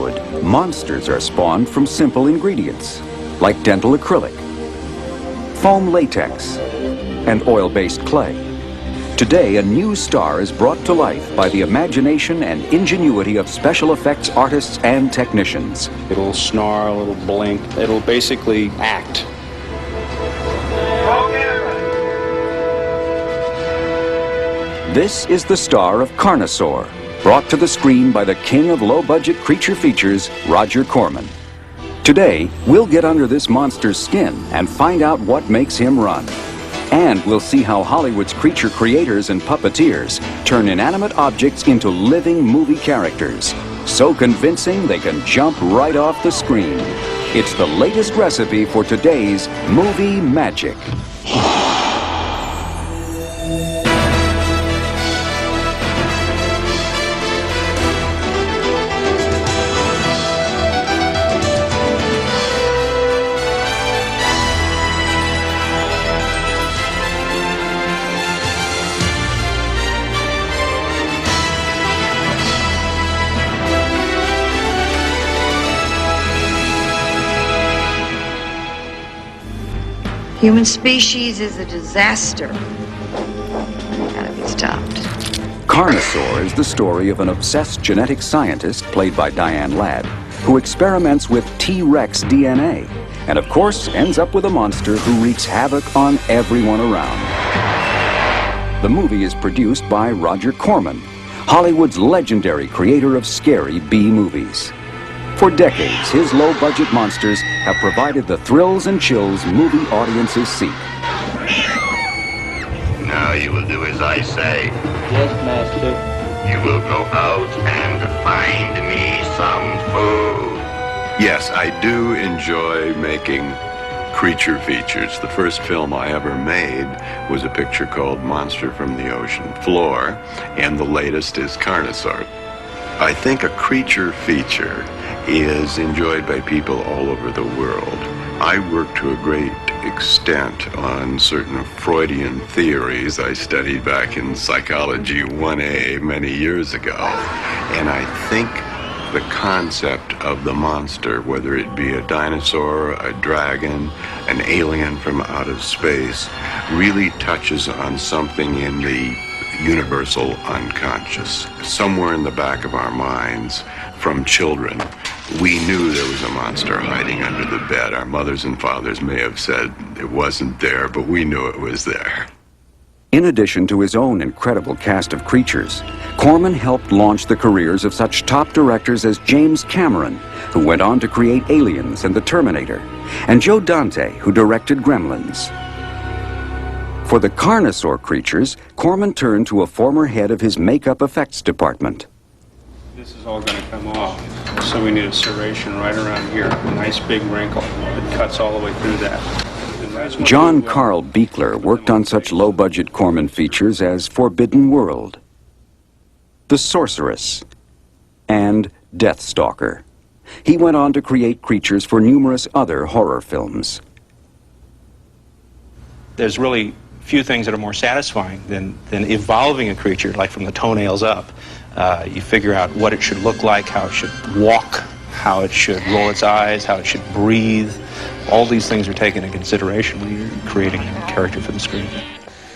Hollywood, monsters are spawned from simple ingredients, like dental acrylic, foam latex, and oil-based clay. Today, a new star is brought to life by the imagination and ingenuity of special effects artists and technicians. It'll snarl, it'll blink, it'll basically act. This is the star of Carnosaur, brought to the screen by the king of low-budget creature features, Roger Corman. Today, we'll get under this monster's skin and find out what makes him run. And we'll see how Hollywood's creature creators and puppeteers turn inanimate objects into living movie characters, so convincing they can jump right off the screen. It's the latest recipe for today's movie magic. Human species is a disaster. Gotta be stopped. Carnosaur is the story of an obsessed genetic scientist, played by Diane Ladd, who experiments with T-Rex DNA, and of course ends up with a monster who wreaks havoc on everyone around. The movie is produced by Roger Corman, Hollywood's legendary creator of scary B-movies. For decades, his low-budget monsters have provided the thrills and chills movie audiences seek. Now you will do as I say. Yes, Master. You will go out and find me some food. Yes, I do enjoy making creature features. The first film I ever made was a picture called Monster from the Ocean Floor, and the latest is Carnosaur. I think a creature feature is enjoyed by people all over the world. I work to a great extent on certain Freudian theories I studied back in Psychology 1A many years ago. And I think the concept of the monster, whether it be a dinosaur, a dragon, an alien from out of space, really touches on something in the universal unconscious. Somewhere in the back of our minds, from children, we knew there was a monster hiding under the bed. Our mothers and fathers may have said it wasn't there, but we knew it was there. In addition to his own incredible cast of creatures, Corman helped launch the careers of such top directors as James Cameron, who went on to create Aliens and The Terminator, and Joe Dante, who directed Gremlins. For the Carnosaur creatures, Corman turned to a former head of his makeup effects department. This is all going to come off, so we need a serration right around here, a nice big wrinkle that cuts all the way through that. John Carl Buechler worked on such low-budget Corman features as Forbidden World, The Sorceress, and Deathstalker. He went on to create creatures for numerous other horror films. There's really few things that are more satisfying than evolving a creature, like from the toenails up. You figure out what it should look like, how it should walk, how it should roll its eyes, how it should breathe. All these things are taken into consideration when you're creating a character for the screen.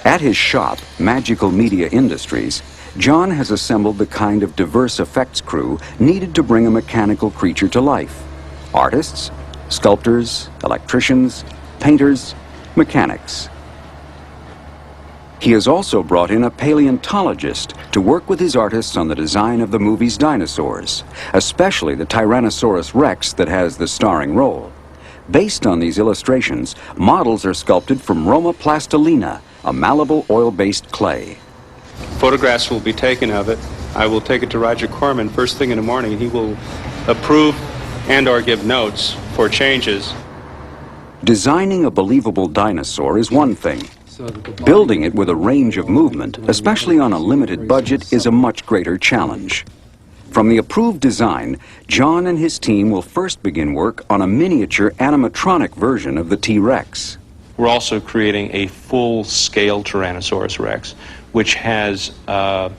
At his shop, Magical Media Industries, John has assembled the kind of diverse effects crew needed to bring a mechanical creature to life. Artists, sculptors, electricians, painters, mechanics. He has also brought in a paleontologist to work with his artists on the design of the movie's dinosaurs, especially the Tyrannosaurus Rex that has the starring role. Based on these illustrations, models are sculpted from Roma plastilina, a malleable oil-based clay. Photographs will be taken of it. I will take it to Roger Corman first thing in the morning, and he will approve and or give notes for changes. Designing a believable dinosaur is one thing. Building it with a range of movement, especially on a limited budget, is a much greater challenge. From the approved design, John and his team will first begin work on a miniature animatronic version of the T-Rex. We're also creating a full-scale Tyrannosaurus Rex, which has a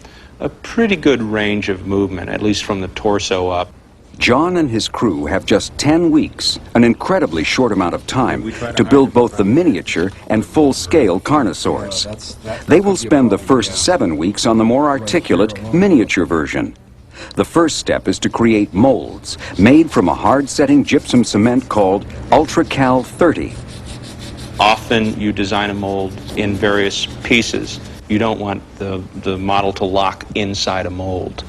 pretty good range of movement, at least from the torso up. John and his crew have just 10 weeks, an incredibly short amount of time, to build both the miniature and full-scale Carnosaurs. They will spend the first 7 weeks on the more articulate miniature version. The first step is to create molds made from a hard-setting gypsum cement called Ultracal 30. Often you design a mold in various pieces. You don't want the model to lock inside a mold.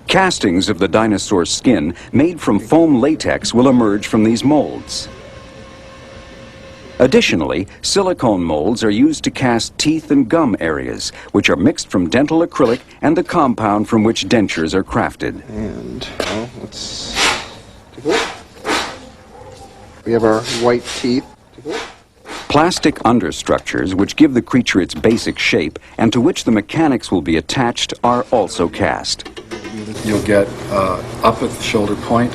Castings of the dinosaur's skin made from foam latex will emerge from these molds. Additionally, silicone molds are used to cast teeth and gum areas, which are mixed from dental acrylic and the compound from which dentures are crafted. And, well, let's take a look. We have our white teeth. Take a look. Plastic understructures, which give the creature its basic shape and to which the mechanics will be attached, are also cast. You'll get up at the shoulder point.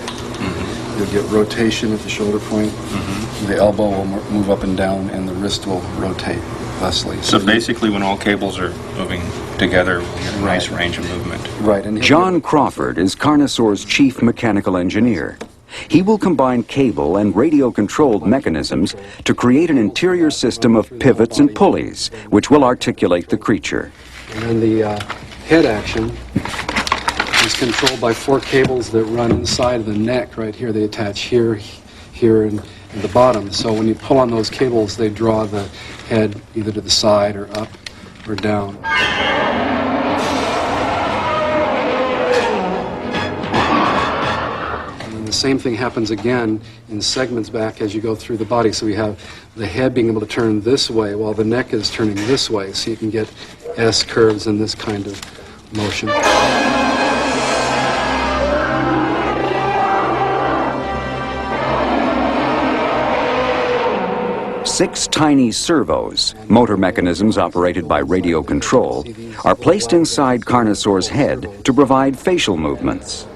You'll get rotation at the shoulder point. The elbow will move up and down, and the wrist will rotate thusly. So basically, when all cables are moving together, we get a nice range of movement. Right. And John Crawford is Carnosaur's chief mechanical engineer. He will combine cable and radio-controlled mechanisms to create an interior system of pivots and pulleys, which will articulate the creature. And then the head action is controlled by 4 cables that run inside of the neck right here. They attach here, here, and the bottom. So when you pull on those cables, they draw the head either to the side or up or down. And then the same thing happens again in segments back as you go through the body. So we have the head being able to turn this way while the neck is turning this way. So you can get S curves in this kind of motion. 6 tiny servos, motor mechanisms operated by radio control, are placed inside Carnosaur's head to provide facial movements.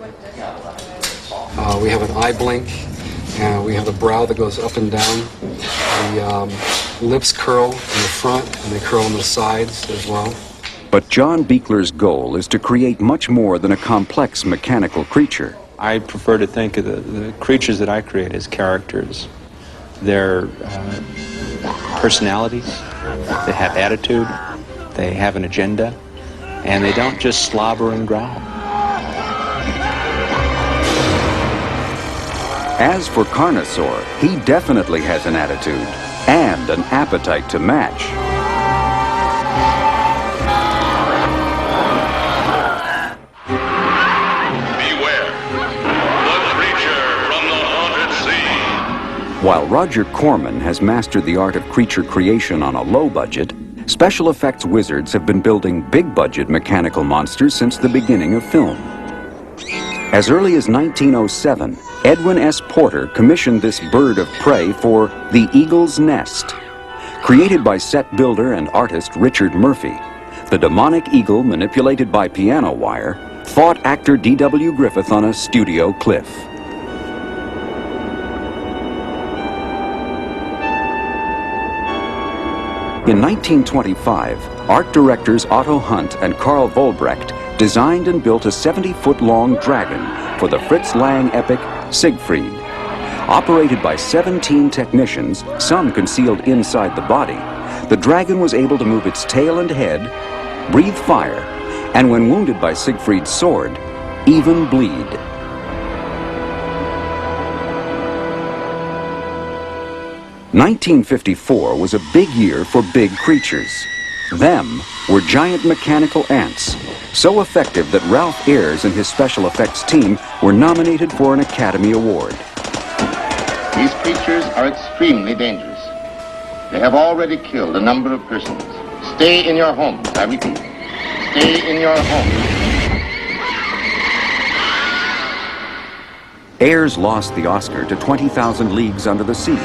We have an eye blink, and we have a brow that goes up and down. The lips curl in the front, and they curl on the sides as well. But John Buechler's goal is to create much more than a complex mechanical creature. I prefer to think of the creatures that I create as characters. They're personalities, they have attitude, they have an agenda, and they don't just slobber and growl. As for Carnosaur, he definitely has an attitude and an appetite to match. While Roger Corman has mastered the art of creature creation on a low budget, special effects wizards have been building big-budget mechanical monsters since the beginning of film. As early as 1907, Edwin S. Porter commissioned this bird of prey for The Eagle's Nest. Created by set builder and artist Richard Murphy, the demonic eagle manipulated by piano wire fought actor D.W. Griffith on a studio cliff. In 1925, art directors Otto Hunt and Carl Vollbrecht designed and built a 70-foot-long dragon for the Fritz Lang epic Siegfried. Operated by 17 technicians, some concealed inside the body, the dragon was able to move its tail and head, breathe fire, and when wounded by Siegfried's sword, even bleed. (1954) was a big year for big creatures. Them were giant mechanical ants, so effective that Ralph Ayers and his special effects team were nominated for an Academy Award. These creatures are extremely dangerous. They have already killed a number of persons. Stay in your homes, I repeat. Stay in your homes. Ayers lost the Oscar to 20,000 Leagues Under the Sea,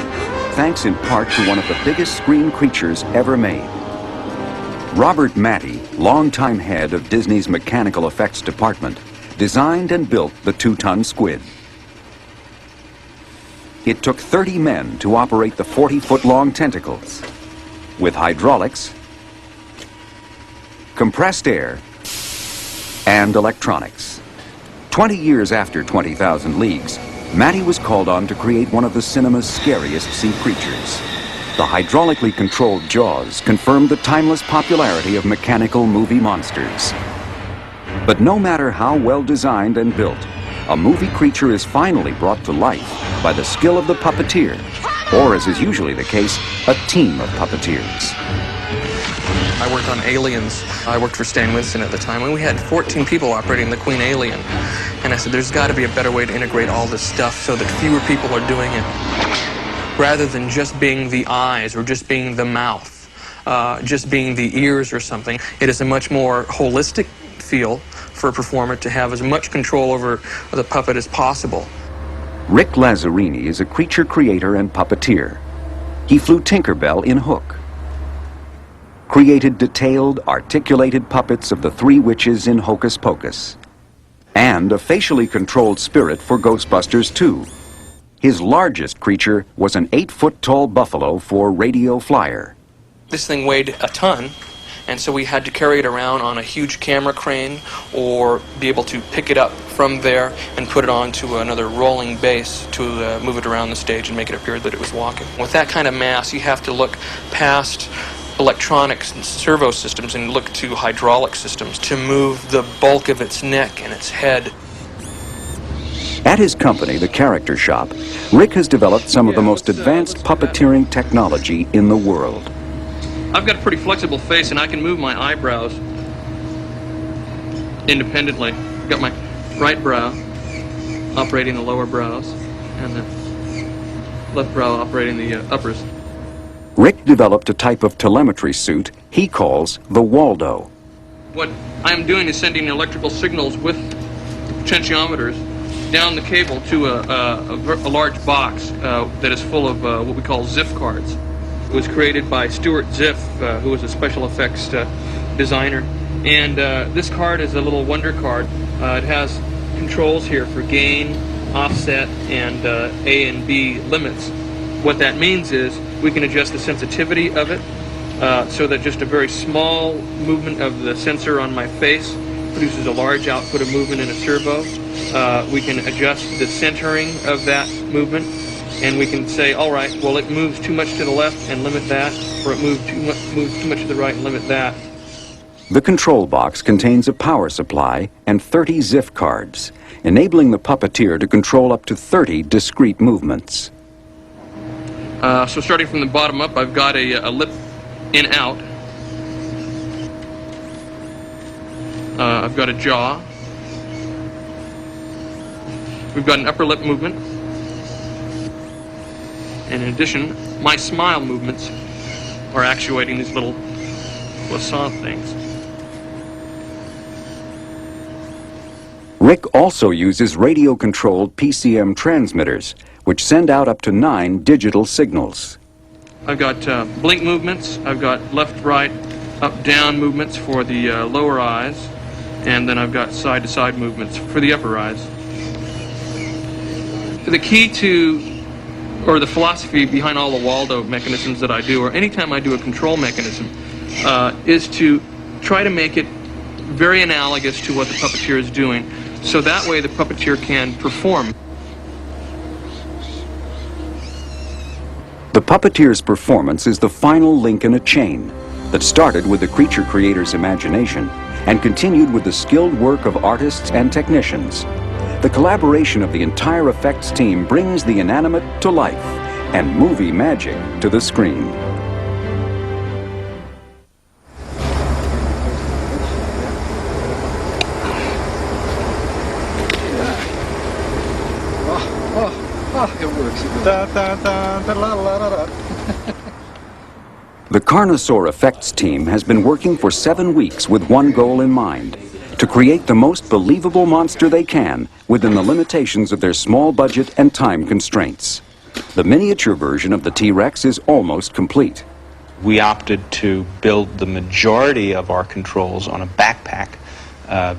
thanks in part to one of the biggest screen creatures ever made. Robert Matty, longtime head of Disney's mechanical effects department, designed and built the 2-ton squid. It took 30 men to operate the 40-foot-long tentacles, with hydraulics, compressed air, and electronics. 20 years after 20,000 Leagues, Matty was called on to create one of the cinema's scariest sea creatures. The hydraulically controlled Jaws confirmed the timeless popularity of mechanical movie monsters. But no matter how well designed and built, a movie creature is finally brought to life by the skill of the puppeteer, or as is usually the case, a team of puppeteers. I worked on Aliens. I worked for Stan Winston at the time, and we had 14 people operating the Queen Alien. And I said, there's got to be a better way to integrate all this stuff so that fewer people are doing it. Rather than just being the eyes or just being the mouth, just being the ears or something, it is a much more holistic feel for a performer to have as much control over the puppet as possible. Rick Lazzarini is a creature creator and puppeteer. He flew Tinkerbell in Hook, created detailed, articulated puppets of the three witches in Hocus Pocus, and a facially controlled spirit for Ghostbusters 2. His largest creature was an 8-foot-tall buffalo for Radio Flyer. This thing weighed a ton, and so we had to carry it around on a huge camera crane or be able to pick it up from there and put it onto another rolling base to move it around the stage and make it appear that it was walking. With that kind of mass, you have to look past electronics and servo systems and look to hydraulic systems to move the bulk of its neck and its head. At his company, The Character Shop, Rick has developed some of the most advanced puppeteering technology in the world. I've got a pretty flexible face and I can move my eyebrows independently. I've got my right brow operating the lower brows and the left brow operating the uppers. Rick developed a type of telemetry suit he calls the Waldo. What I'm doing is sending electrical signals with potentiometers down the cable to a large box that is full of what we call Ziff cards. It was created by Stuart Ziff, who was a special effects designer. And this card is a little wonder card. It has controls here for gain, offset, and A and B limits. What that means is we can adjust the sensitivity of it so that just a very small movement of the sensor on my face produces a large output of movement in a servo. We can adjust the centering of that movement, and we can say, all right, well, it moves too much to the left and limit that, or it moves too much to the right and limit that. The control box contains a power supply and 30 Ziff cards, enabling the puppeteer to control up to 30 discrete movements. So starting from the bottom up, I've got a lip in-out. I've got a jaw. We've got an upper lip movement. And in addition, my smile movements are actuating these little croissant things. Rick also uses radio-controlled PCM transmitters, which send out up to 9 digital signals. I've got blink movements, I've got left, right, up, down movements for the lower eyes, and then I've got side-to-side movements for the upper eyes. The key to, or the philosophy behind all the Waldo mechanisms that I do, or anytime I do a control mechanism, is to try to make it very analogous to what the puppeteer is doing, so that way the puppeteer can perform. The puppeteer's performance is the final link in a chain that started with the creature creator's imagination and continued with the skilled work of artists and technicians. The collaboration of the entire effects team brings the inanimate to life and movie magic to the screen. It works. The Carnosaur effects team has been working for 7 weeks with one goal in mind: to create the most believable monster they can within the limitations of their small budget and time constraints. The miniature version of the T-Rex is almost complete. We opted to build the majority of our controls on a backpack.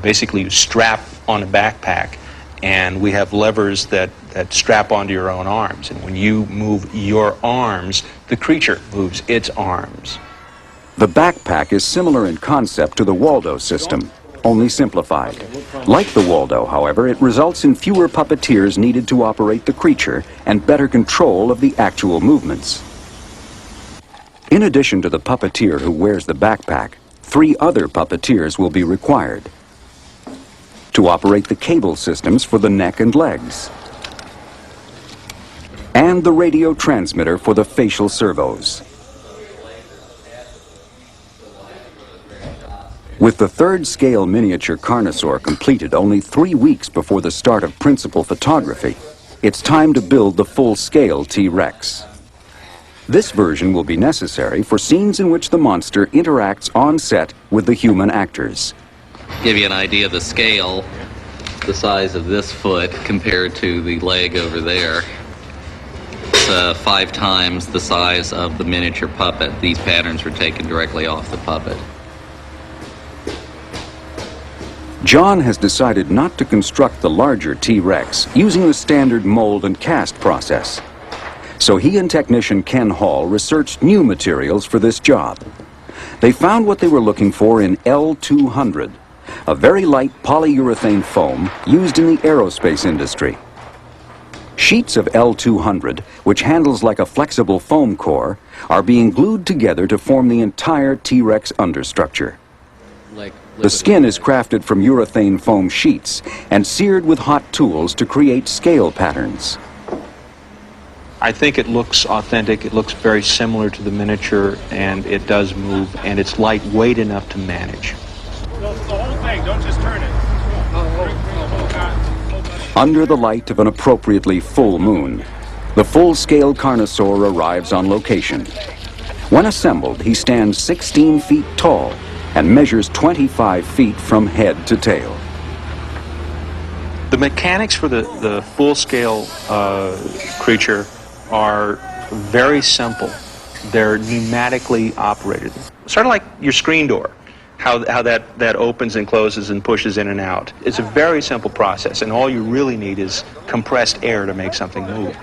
Basically, you strap on a backpack, and we have levers that strap onto your own arms. And when you move your arms, the creature moves its arms. The backpack is similar in concept to the Waldo system, only simplified. Like the Waldo, however, it results in fewer puppeteers needed to operate the creature and better control of the actual movements. In addition to the puppeteer who wears the backpack, 3 other puppeteers will be required to operate the cable systems for the neck and legs, and the radio transmitter for the facial servos. With the 3rd scale miniature Carnosaur completed only 3 weeks before the start of principal photography, it's time to build the full-scale T-Rex. This version will be necessary for scenes in which the monster interacts on set with the human actors. Give you an idea of the scale, the size of this foot compared to the leg over there. It's 5 times the size of the miniature puppet. These patterns were taken directly off the puppet. John has decided not to construct the larger T-Rex using the standard mold and cast process. So he and technician Ken Hall researched new materials for this job. They found what they were looking for in L200, a very light polyurethane foam used in the aerospace industry. Sheets of L200, which handles like a flexible foam core, are being glued together to form the entire T-Rex understructure. The skin is crafted from urethane foam sheets and seared with hot tools to create scale patterns. I think it looks authentic, it looks very similar to the miniature, and it does move, and it's lightweight enough to manage. The whole thing, don't just turn it. Under the light of an appropriately full moon, the full-scale Carnosaur arrives on location. When assembled, he stands 16 feet tall and measures 25 feet from head to tail. The mechanics for the full-scale creature are very simple. They're pneumatically operated. Sort of like your screen door, how that opens and closes and pushes in and out. It's a very simple process, and all you really need is compressed air to make something move.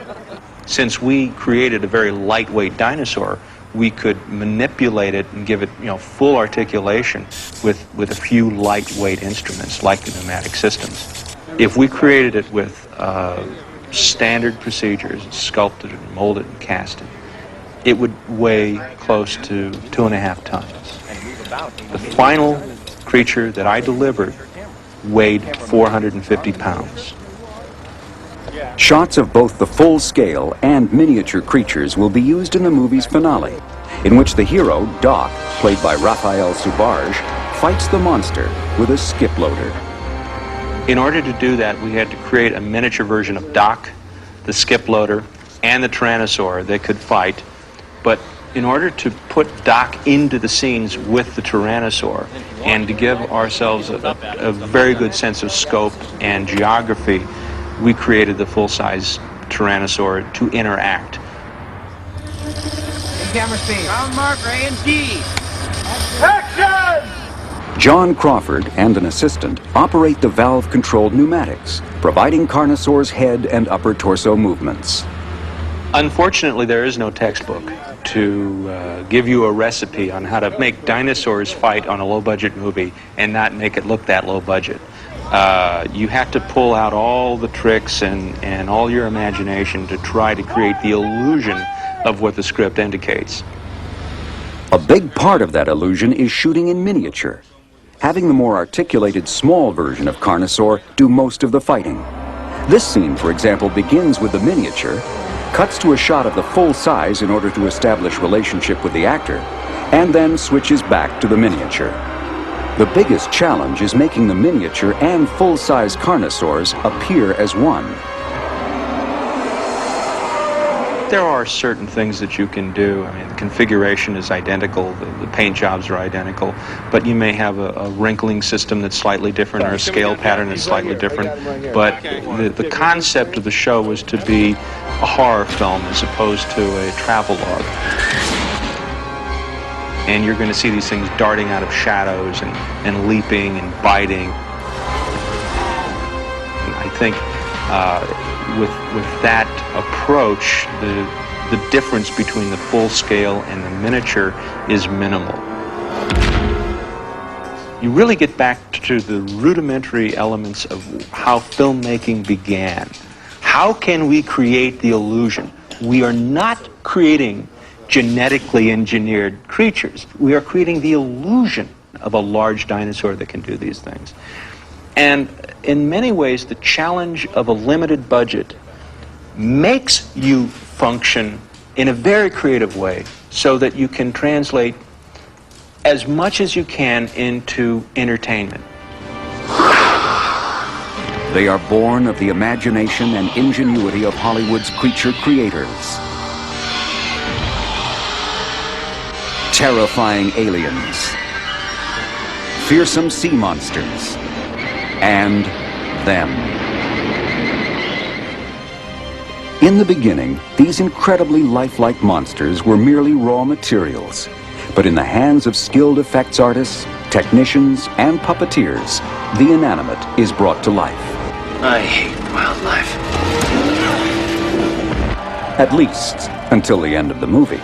Since we created a very lightweight dinosaur, we could manipulate it and give it, full articulation with a few lightweight instruments like the pneumatic systems. If we created it with standard procedures, sculpted and molded and casted, it would weigh close to 2.5 tons. The final creature that I delivered weighed 450 pounds. Shots of both the full-scale and miniature creatures will be used in the movie's finale, in which the hero, Doc, played by Raphael Subarge, fights the monster with a skip loader. In order to do that, we had to create a miniature version of Doc, the skip loader, and the Tyrannosaur that could fight. But in order to put Doc into the scenes with the Tyrannosaur and to give ourselves a very good sense of scope and geography, we created the full-size Tyrannosaur to interact. Camera speed. Round marker A and D. Action! John Crawford and an assistant operate the valve-controlled pneumatics, providing Carnosaur's head and upper torso movements. Unfortunately, there is no textbook to give you a recipe on how to make dinosaurs fight on a low-budget movie and not make it look that low budget. You have to pull out all the tricks and all your imagination to try to create the illusion of what the script indicates. A big part of that illusion is shooting in miniature, having the more articulated small version of Carnosaur do most of the fighting. This scene, for example, begins with the miniature, cuts to a shot of the full size in order to establish relationship with the actor, and then switches back to the miniature. The biggest challenge is making the miniature and full-size Carnosaurs appear as one. There are certain things that you can do. I mean, the configuration is identical, the paint jobs are identical, but you may have a wrinkling system that's slightly different or a scale pattern that's slightly different. But the concept of the show was to be a horror film as opposed to a travelogue. And you're going to see these things darting out of shadows and leaping and biting. And I think with that approach, the difference between the full scale and the miniature is minimal. You really get back to the rudimentary elements of how filmmaking began. How can we create the illusion? We are not creating genetically engineered creatures. We are creating the illusion of a large dinosaur that can do these things. And in many ways, the challenge of a limited budget makes you function in a very creative way so that you can translate as much as you can into entertainment. They are born of the imagination and ingenuity of Hollywood's creature creators. Terrifying aliens, fearsome sea monsters, and them. In the beginning, these incredibly lifelike monsters were merely raw materials. But in the hands of skilled effects artists, technicians, and puppeteers, the inanimate is brought to life. I hate wildlife. At least until the end of the movie.